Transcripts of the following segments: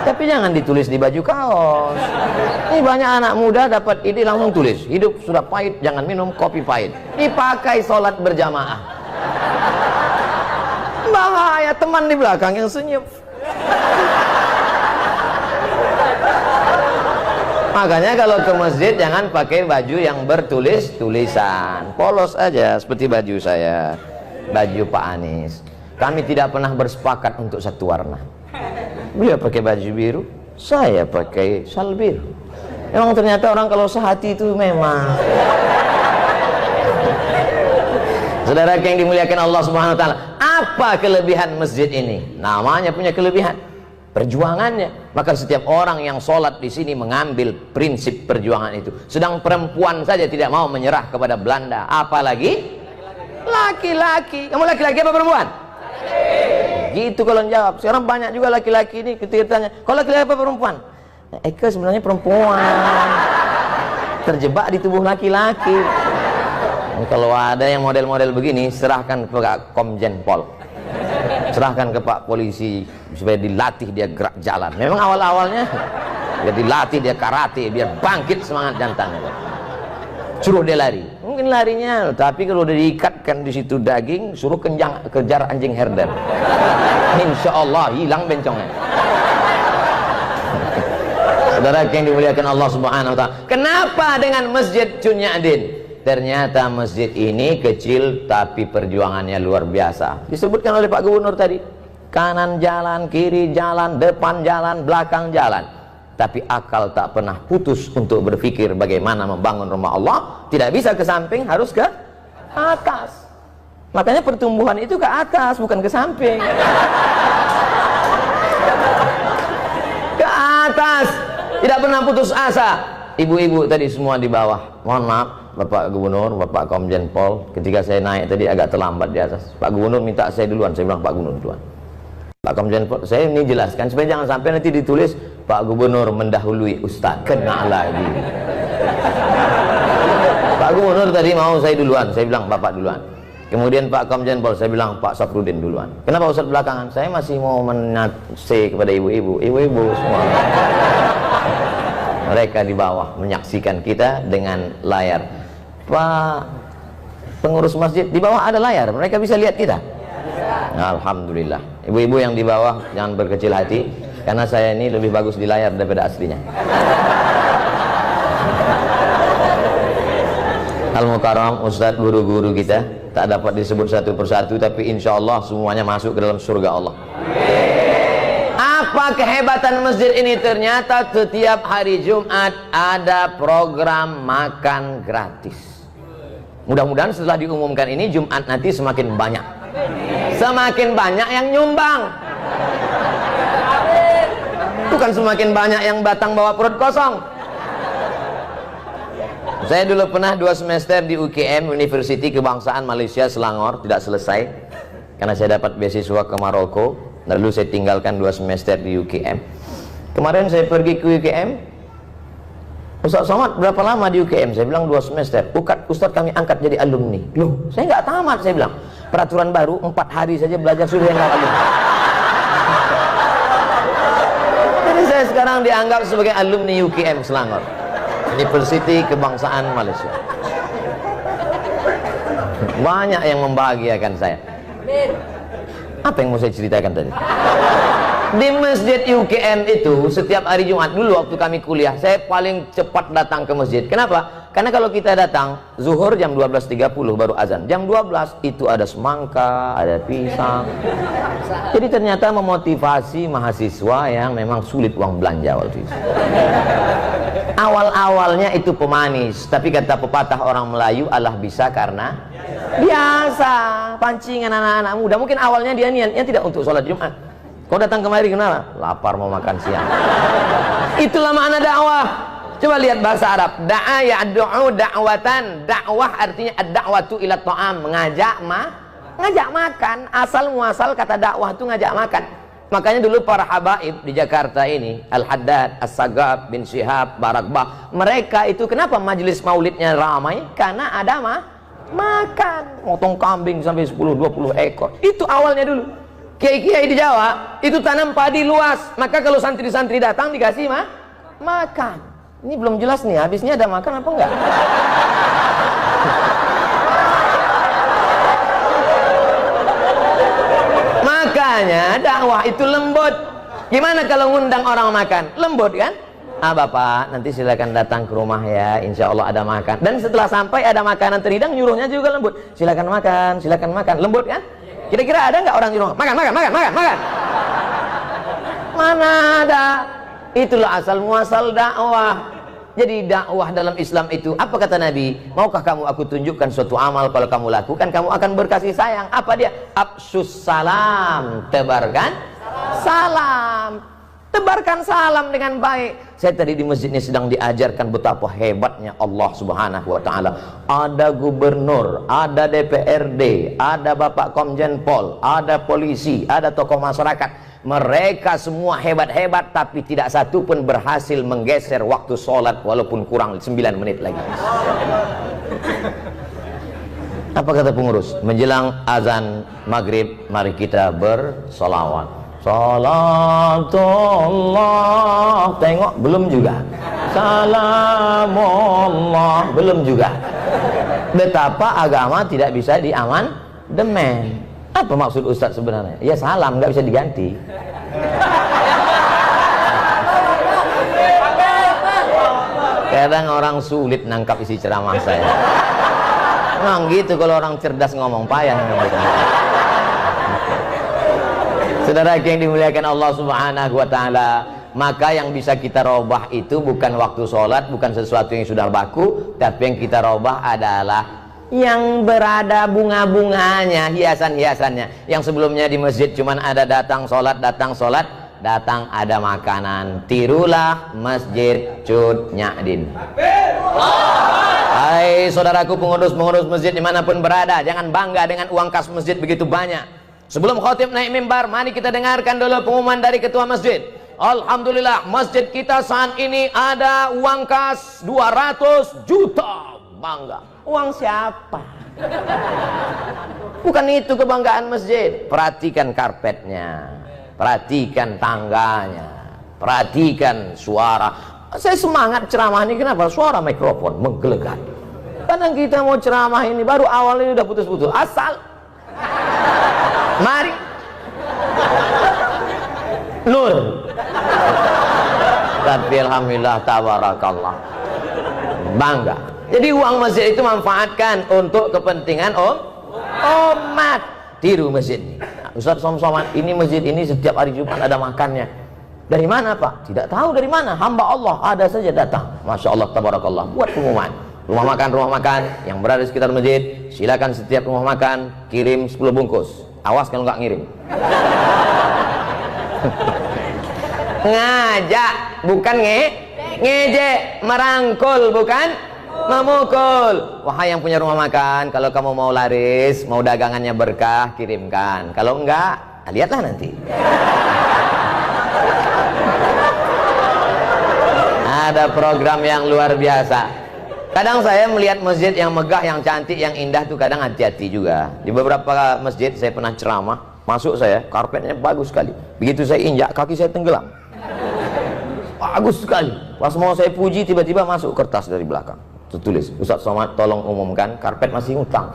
Tapi jangan ditulis di baju kaos. Ini banyak anak muda dapat ide langsung tulis, hidup sudah pahit, jangan minum kopi pahit. Dipakai sholat berjamaah. Bahaya, teman di belakang yang senyum. Makanya kalau ke masjid jangan pakai baju yang bertulis-tulisan. Polos aja seperti baju saya, baju Pak Anies. Kami tidak pernah bersepakat untuk satu warna. Beliau pakai baju biru, saya pakai sal biru. Memang ternyata orang kalau sehati itu memang. Saudara yang dimuliakan Allah Subhanahu wa taala, apa kelebihan masjid ini? Namanya punya kelebihan. Perjuangannya. Maka setiap orang yang sholat di sini mengambil prinsip perjuangan itu. Sedang perempuan saja tidak mau menyerah kepada Belanda, apalagi laki-laki. Kamu laki-laki apa perempuan? Gitu kalau jawab. Sekarang banyak juga laki-laki ini ketika tanya, kalau laki-laki apa perempuan? Nah, Eka sebenarnya perempuan, terjebak di tubuh laki-laki. Kalau ada yang model-model begini, serahkan ke Pak Komjen Pol, serahkan ke Pak Polisi supaya dilatih dia gerak jalan. Memang awal-awalnya dia dilatih, dia karate biar bangkit semangat jantannya. Suruh dia lari, mungkin larinya, tapi kalau udah diikatkan di situ daging, suruh kejar anjing herder, insya Allah hilang bencongnya. Saudara yang dimuliakan Allah Subhanahu wa taala, kenapa dengan Masjid Chunyadin? Ternyata masjid ini kecil tapi perjuangannya luar biasa. Disebutkan oleh Pak Gubernur tadi, kanan jalan, kiri jalan, depan jalan, belakang jalan. Tapi akal tak pernah putus untuk berpikir bagaimana membangun rumah Allah. Tidak bisa ke samping, harus ke atas. Makanya pertumbuhan itu ke atas, bukan ke samping. Ke atas, tidak pernah putus asa. Ibu-ibu tadi semua di bawah, mohon maaf Bapak Gubernur, Bapak Komjen Pol, ketika saya naik tadi agak terlambat di atas. Pak Gubernur minta saya duluan, saya bilang Pak Gubernur duluan. Pak Komjen Pol, saya ini jelaskan supaya jangan sampai nanti ditulis Pak Gubernur mendahului Ustaz, kena lagi. Pak Gubernur tadi mau saya duluan, saya bilang Bapak duluan. Kemudian Pak Komjen Pol, saya bilang Pak Safrudin duluan. Kenapa Ustaz belakangan? Saya masih mau menase kepada ibu-ibu, ibu-ibu semua. Mereka di bawah menyaksikan kita dengan layar. Pak pengurus masjid, di bawah ada layar, mereka bisa lihat kita. Alhamdulillah. Ibu-ibu yang di bawah jangan berkecil hati, karena saya ini lebih bagus di layar daripada aslinya. Al-Mukarram Ustadz, guru-guru kita tak dapat disebut satu persatu, tapi insya Allah semuanya masuk ke dalam surga Allah. Apa kehebatan masjid ini? Ternyata setiap hari Jumat ada program makan gratis. Mudah-mudahan setelah diumumkan ini Jumat nanti semakin banyak yang nyumbang, bukan semakin banyak yang datang bawa perut kosong. Saya dulu pernah 2 semester di UKM, University Kebangsaan Malaysia Selangor, tidak selesai karena saya dapat beasiswa ke Maroko. Lalu saya tinggalkan 2 semester di UKM. Kemarin saya pergi ke UKM, Ustaz Somad berapa lama di UKM? Saya bilang 2 semester. Ustaz kami angkat jadi alumni. Loh, saya nggak tamat, saya bilang. Peraturan baru 4 hari saja belajar sudah yang alumni. Jadi saya sekarang dianggap sebagai alumni UKM Selangor, University Kebangsaan Malaysia. Banyak yang membahagiakan saya. Apa yang mau saya ceritakan tadi? Di masjid UKM itu setiap hari Jumat, dulu waktu kami kuliah, saya paling cepat datang ke masjid. Kenapa? Karena kalau kita datang zuhur jam 12.30 baru azan, jam 12 itu ada semangka, ada pisang. Jadi ternyata memotivasi mahasiswa yang memang sulit uang belanja waktu itu. Awal-awalnya itu pemanis, tapi kata pepatah orang Melayu, Allah bisa karena biasa. Pancingan anak-anak muda, mungkin awalnya dia niatnya tidak untuk sholat Jumat. Kau datang kemari kenapa? Lapar mau makan siang. Itulah makna dakwah. Coba lihat bahasa Arab. Da'a ya'du'u da'watan. Dakwah artinya ad-da'watu ila ta'am, ngajak makan. Asal muasal kata dakwah itu ngajak makan. Makanya dulu para habaib di Jakarta ini, Al-Haddad, As-Sagab, bin Syihab, Barakbah, mereka itu kenapa majelis maulidnya ramai? Karena ada makan. Motong kambing sampai 10-20 ekor. Itu awalnya dulu. Kiai-kiai di Jawa itu tanam padi luas, maka kalau santri-santri datang dikasih makan. Ini belum jelas nih, habisnya ada makan apa enggak? Makanya dakwah itu lembut. Gimana kalau ngundang orang makan? Lembut kan? Bapak, nanti silakan datang ke rumah ya, insya Allah ada makan. Dan setelah sampai ada makanan terhidang, nyuruhnya juga lembut. Silakan makan, lembut kan? Kira-kira ada nggak orang nyuruh makan? Mana ada? Itulah asal muasal dakwah. Jadi dakwah dalam Islam itu, apa kata Nabi? Maukah kamu aku tunjukkan suatu amal, kalau kamu lakukan kamu akan berkasih sayang. Apa dia? Afsyus salam, tebarkan salam. Tebarkan salam dengan baik. Saya tadi di masjid ini sedang diajarkan betapa hebatnya Allah Subhanahu wa taala. Ada gubernur, ada DPRD, ada Bapak Komjen Pol, ada polisi, ada tokoh masyarakat. Mereka semua hebat-hebat, tapi tidak satu pun berhasil menggeser waktu sholat walaupun kurang 9 menit lagi. Apa kata pengurus? Menjelang azan maghrib, mari kita bersolawat. Salatullah, tengok belum juga. Salamullah, belum juga. Betapa agama tidak bisa diamandemen. Apa maksud Ustadz sebenarnya? Ya salam nggak bisa diganti. Kadang orang sulit nangkap isi ceramah saya. Memang gitu kalau orang cerdas ngomong, payah. Saudara yang dimuliakan Allah Subhanahu wa taala, maka yang bisa kita robah itu bukan waktu sholat, bukan sesuatu yang sudah baku, tapi yang kita robah adalah yang berada bunga-bunganya, hiasan-hiasannya. Yang sebelumnya di masjid cuman ada datang sholat, datang ada makanan. Tirulah Masjid Cut Nyadin. Hai saudaraku pengurus-pengurus masjid dimanapun berada, jangan bangga dengan uang kas masjid begitu banyak. Sebelum khotib naik mimbar, mari kita dengarkan dulu pengumuman dari ketua masjid. Alhamdulillah, masjid kita saat ini ada uang kas 200 juta. Bangga. Uang siapa? Bukan itu kebanggaan masjid. Perhatikan karpetnya, perhatikan tangganya, perhatikan suara. Saya semangat ceramah ini, kenapa? Suara mikrofon menggelegar. Kadang kita mau ceramah ini baru awalnya udah putus-putus. Asal mari nur. Tapi alhamdulillah tabarakallah, bangga. Jadi uang masjid itu manfaatkan untuk kepentingan umat. Tiru masjid ini. Ustaz Somad, ini masjid ini setiap hari Jumat ada makannya. Dari mana Pak? Tidak tahu dari mana. Hamba Allah ada saja datang. Masya Allah tabarakallah. Buat pengumuman. Rumah makan yang berada di sekitar masjid, silakan setiap rumah makan kirim 10 bungkus. Awas kalau nggak ngirim. Ngajak bukan ngejek, merangkul bukan memukul. Wahai yang punya rumah makan, kalau kamu mau laris, mau dagangannya berkah, kirimkan. Kalau enggak, lihatlah nanti. Ada program yang luar biasa. Kadang saya melihat masjid yang megah, yang cantik, yang indah tuh kadang hati-hati juga. Di beberapa masjid saya pernah ceramah, masuk saya, karpetnya bagus sekali. Begitu saya injak, kaki saya tenggelam. Bagus sekali. Pas mau saya puji, tiba-tiba masuk kertas dari belakang. Tertulis, Ustaz Somad tolong umumkan, karpet masih ngutang.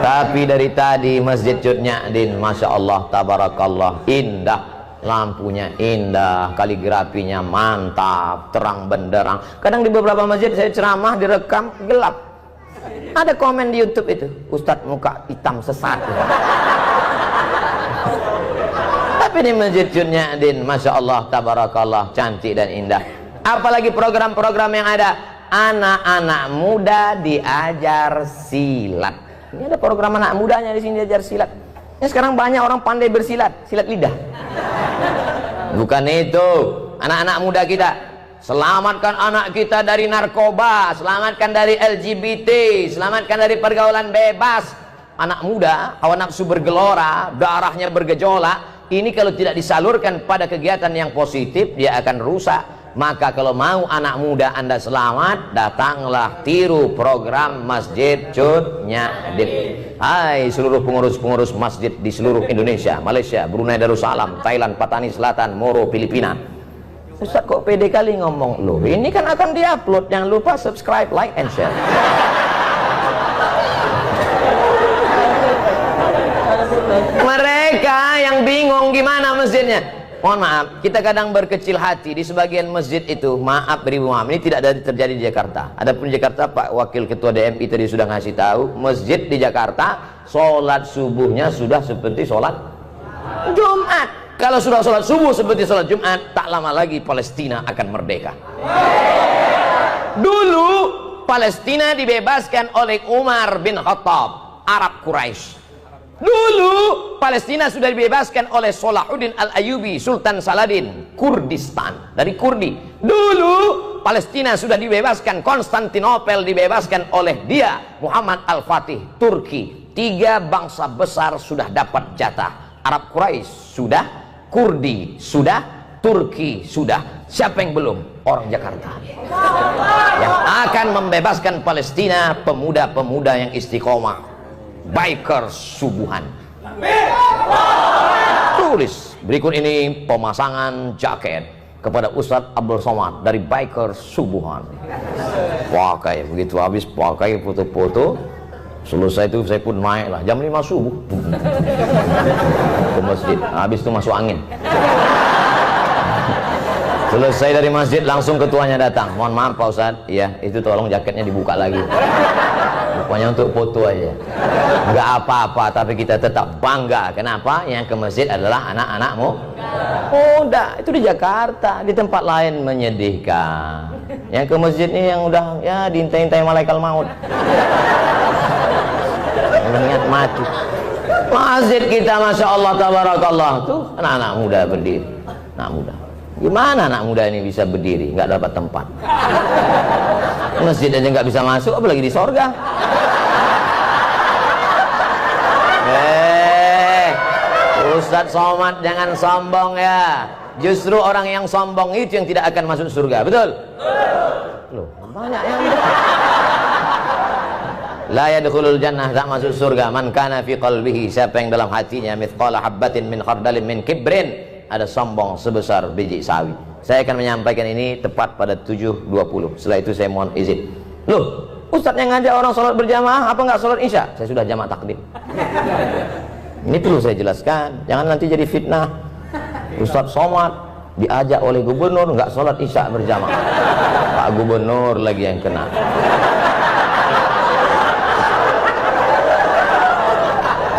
Tapi dari tadi Masjid Cut Nyadin, Masya Allah, tabarakallah, indah. Lampunya indah, kaligrafinya mantap, terang benderang. Kadang di beberapa masjid saya ceramah direkam gelap. Ada komen di YouTube itu, Ustadz muka hitam sesat. Tapi di Masjid Cut Nyadin, Masya Allah, tabarakallah, cantik dan indah. Apalagi program-program yang ada, anak-anak muda diajar silat. Ini ada program anak mudanya di sini diajar silat. Ini sekarang banyak orang pandai bersilat, silat lidah. Bukan itu, anak-anak muda kita, selamatkan anak kita dari narkoba, selamatkan dari LGBT, selamatkan dari pergaulan bebas. Anak muda, hawa nafsu bergelora, darahnya bergejolak. Ini kalau tidak disalurkan pada kegiatan yang positif, dia akan rusak. Maka kalau mau anak muda Anda selamat, datanglah tiru program Masjid Cut Nyak Dit. Hai seluruh pengurus-pengurus masjid di seluruh Indonesia, Malaysia, Brunei Darussalam, Thailand, Patani Selatan, Moro, Filipina. Ustaz kok pede kali ngomong, loh ini kan akan diupload, jangan lupa subscribe, like, and share. Mereka yang bingung gimana masjidnya. Mohon maaf, kita kadang berkecil hati di sebagian masjid itu. Maaf, beribu maaf, ini tidak ada terjadi di Jakarta. Adapun Jakarta, Pak Wakil Ketua DMI tadi sudah ngasih tahu, masjid di Jakarta sholat subuhnya sudah seperti sholat Jumat. Kalau sudah sholat subuh seperti sholat Jumat, tak lama lagi Palestina akan merdeka. Dulu Palestina dibebaskan oleh Umar bin Khattab, Arab Quraisy. Dulu Palestina sudah dibebaskan oleh Salahuddin Al-Ayyubi, Sultan Saladin, Kurdistan, dari Kurdi. Dulu Palestina sudah dibebaskan, Konstantinopel dibebaskan oleh dia, Muhammad Al-Fatih, Turki. 3 bangsa besar sudah dapat jatah. Arab Quraisy sudah, Kurdi sudah, Turki sudah. Siapa yang belum? Orang Jakarta yang akan membebaskan Palestina, pemuda-pemuda yang istiqomah, bikers subuhan. Tulis berikut ini pemasangan jaket kepada Ustadz Abdul Somad dari bikers subuhan. Pakai begitu, habis pakai foto-foto, selesai itu saya pun naik lah jam 5 subuh ke masjid. Habis itu masuk angin. Selesai dari masjid langsung ketuanya datang. Mohon maaf Pak Ustadz, ya itu tolong jaketnya dibuka lagi. Pokoknya untuk foto aja. Enggak apa-apa, tapi kita tetap bangga. Kenapa? Yang ke masjid adalah anak-anakmu. Oh, enggak, itu di Jakarta, di tempat lain menyedihkan. Yang ke masjid ini yang udah ya diintai-intai malaikat maut. Mengingat mati. Masjid kita Masya Allah tabarakallah tuh anak-anak muda berdiri. Anak muda. Gimana anak muda ini bisa berdiri? Nggak dapat tempat. Masjid aja nggak bisa masuk, apalagi di sorga. Ustadz Somad jangan sombong ya. Justru orang yang sombong itu yang tidak akan masuk surga. Betul? Loh, banyak yang la yadkhulul jannah, tak masuk surga man kana fi qalbihi, siapa yang dalam hatinya mithqala habbatin min khardalin min kibrin, ada sombong sebesar biji sawi. Saya akan menyampaikan ini tepat pada 7.20. Setelah itu saya mohon izin. Loh, Ustadz yang ngajak orang sholat berjamaah, apa nggak sholat isya? Saya sudah jamak takdim. Ini perlu saya jelaskan, jangan nanti jadi fitnah. Ustadz Somad diajak oleh gubernur nggak sholat isya berjamaah. Pak Gubernur lagi yang kena.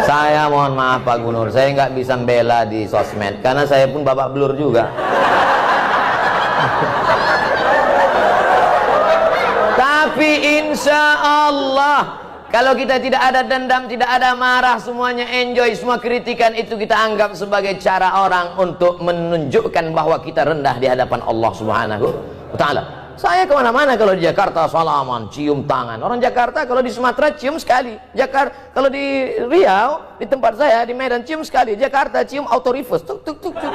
Saya mohon maaf Pak Gubernur, saya nggak bisa membela di sosmed karena saya pun babak belur juga. Tapi insya Allah kalau kita tidak ada dendam, tidak ada marah, semuanya enjoy, semua kritikan itu kita anggap sebagai cara orang untuk menunjukkan bahwa kita rendah di hadapan Allah Subhanahu wa Ta'ala. Saya kemana-mana kalau di Jakarta salaman, cium tangan. Orang Jakarta kalau di Sumatera cium sekali. Jakarta kalau di Riau, di tempat saya di Medan cium sekali. Jakarta cium auto reverse. Tuk tuk tuk tuk.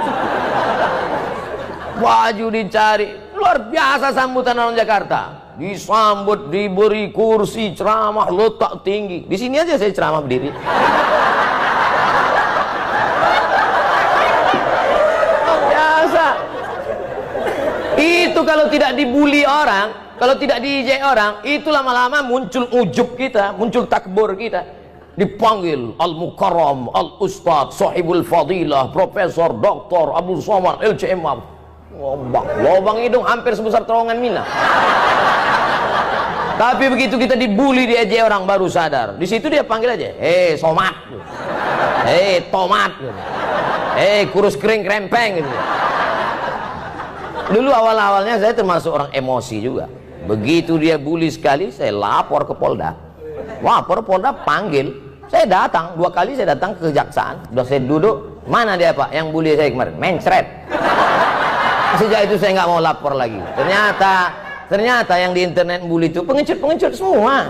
Baju dicari. Luar biasa sambutan orang Jakarta. Disambut, diberi kursi ceramah letak tinggi. Di sini aja saya ceramah berdiri. Biasa. Itu kalau tidak dibully orang, kalau tidak diejek orang, itu lama-lama muncul ujub kita, muncul takbur kita. Dipanggil Al-Mukarram, Al-Ustadz, Sahibul Fadilah, Profesor, Doktor, Abdul Somad, LCM. Lobang hidung hampir sebesar terowongan Mina. Tapi begitu kita dibully, diejek orang baru sadar. Di situ dia panggil aja, hei Somad, hei Tomat, hei kurus kering krempeng gitu. Dulu awal-awalnya saya termasuk orang emosi juga. Begitu dia bully sekali, saya lapor ke Polda. Lapor Polda panggil. Saya datang, 2 kali saya datang ke kejaksaan. Sudah saya duduk, mana dia Pak yang bully saya kemarin? Mencret. Sejak itu saya nggak mau lapor lagi. Ternyata yang di internet bully itu pengecut-pengecut semua.